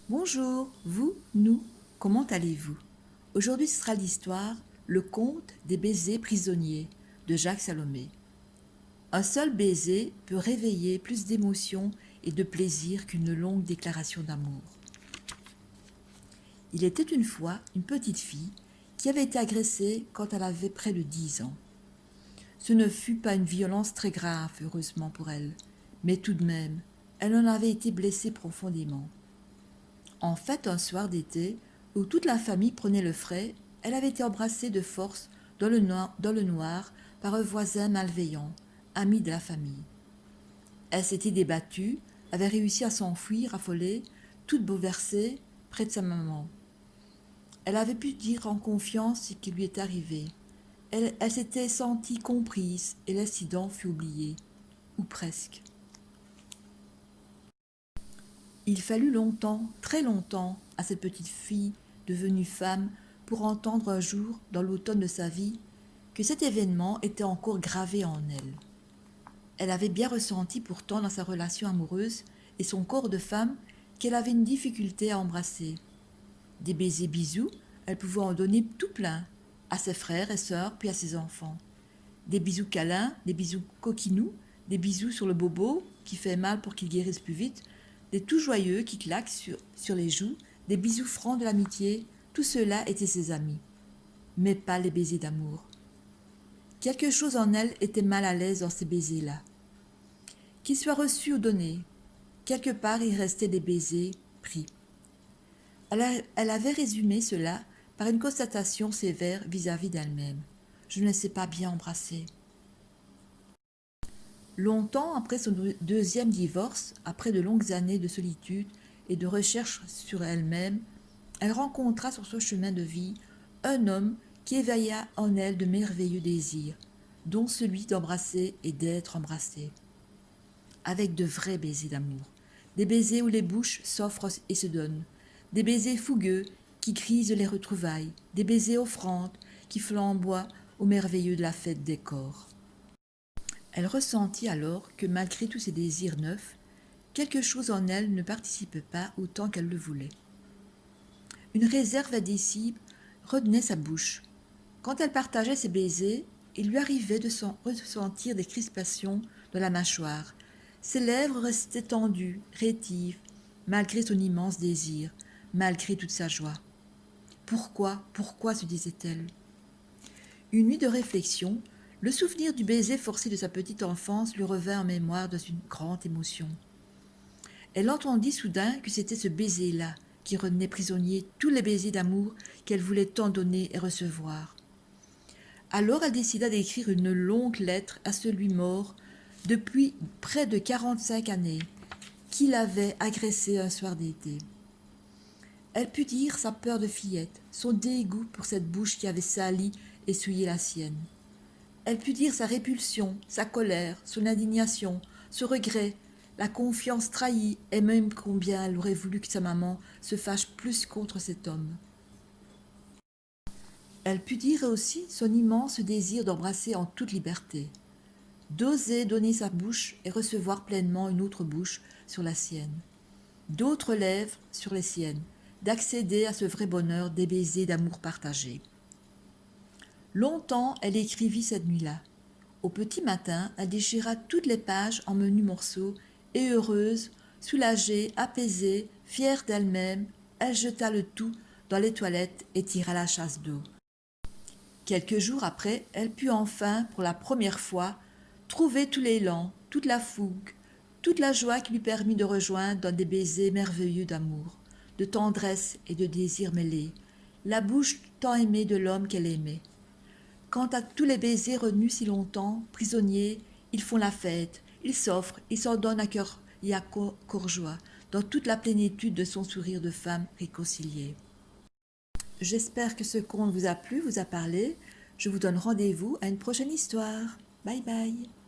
Bonjour, vous, nous, comment allez-vous? Aujourd'hui ce sera l'histoire Le conte des baisers prisonniers de Jacques Salomé. Un seul baiser peut réveiller plus d'émotion et de plaisir qu'une longue déclaration d'amour. Il était une fois une petite fille qui avait été agressée quand elle avait près de 10 ans. Ce ne fut pas une violence très grave, heureusement pour elle, mais tout de même, elle en avait été blessée profondément. En fait, un soir d'été, où toute la famille prenait le frais, elle avait été embrassée de force dans le noir par un voisin malveillant, ami de la famille. Elle s'était débattue, avait réussi à s'enfuir, affolée, toute bouleversée, près de sa maman. Elle avait pu dire en confiance ce qui lui était arrivé. Elle s'était sentie comprise et l'incident fut oublié, ou presque. Il fallut longtemps, très longtemps, à cette petite fille devenue femme pour entendre un jour, dans l'automne de sa vie, que cet événement était encore gravé en elle. Elle avait bien ressenti pourtant dans sa relation amoureuse et son corps de femme qu'elle avait une difficulté à embrasser. Des baisers bisous, elle pouvait en donner tout plein, à ses frères et sœurs puis à ses enfants. Des bisous câlins, des bisous coquinous, des bisous sur le bobo qui fait mal pour qu'il guérisse plus vite, des tout joyeux qui claquent sur les joues, des bisous francs de l'amitié, tout cela étaient ses amis. Mais pas les baisers d'amour. Quelque chose en elle était mal à l'aise dans ces baisers-là. Qu'ils soient reçus ou donnés, quelque part il restait des baisers pris. Elle avait résumé cela par une constatation sévère vis-à-vis d'elle-même. Je ne sais pas bien embrasser. Longtemps après son deuxième divorce, après de longues années de solitude et de recherche sur elle-même, elle rencontra sur son chemin de vie un homme qui éveilla en elle de merveilleux désirs, dont celui d'embrasser et d'être embrassée, avec de vrais baisers d'amour, des baisers où les bouches s'offrent et se donnent, des baisers fougueux qui grisent les retrouvailles, des baisers offrandes qui flamboient au merveilleux de la fête des corps. Elle ressentit alors que malgré tous ses désirs neufs, quelque chose en elle ne participait pas autant qu'elle le voulait. Une réserve indicible retenait sa bouche. Quand elle partageait ses baisers, il lui arrivait de ressentir des crispations dans la mâchoire. Ses lèvres restaient tendues, rétives, malgré son immense désir, malgré toute sa joie. Pourquoi se disait-elle. Une nuit de réflexion, le souvenir du baiser forcé de sa petite enfance lui revint en mémoire dans une grande émotion. Elle entendit soudain que c'était ce baiser-là qui retenait prisonnier tous les baisers d'amour qu'elle voulait tant donner et recevoir. Alors elle décida d'écrire une longue lettre à celui mort depuis près de 45 années, qui l'avait agressée un soir d'été. Elle put dire sa peur de fillette, son dégoût pour cette bouche qui avait sali et souillé la sienne. Elle put dire sa répulsion, sa colère, son indignation, ce regret, la confiance trahie et même combien elle aurait voulu que sa maman se fâche plus contre cet homme. Elle put dire aussi son immense désir d'embrasser en toute liberté, d'oser donner sa bouche et recevoir pleinement une autre bouche sur la sienne, d'autres lèvres sur les siennes, d'accéder à ce vrai bonheur des baisers d'amour partagé. Longtemps elle écrivit cette nuit-là. Au petit matin, elle déchira toutes les pages en menus morceaux, et heureuse, soulagée, apaisée, fière d'elle-même, elle jeta le tout dans les toilettes et tira la chasse d'eau. Quelques jours après, elle put enfin, pour la première fois, trouver tout l'élan, toute la fougue, toute la joie qui lui permit de rejoindre dans des baisers merveilleux d'amour, de tendresse et de désir mêlés, la bouche tant aimée de l'homme qu'elle aimait. Quant à tous les baisers retenus si longtemps, prisonniers, ils font la fête, ils s'offrent, ils s'en donnent à cœur et à corps joie, dans toute la plénitude de son sourire de femme réconciliée. J'espère que ce conte vous a plu, vous a parlé. Je vous donne rendez-vous à une prochaine histoire. Bye bye.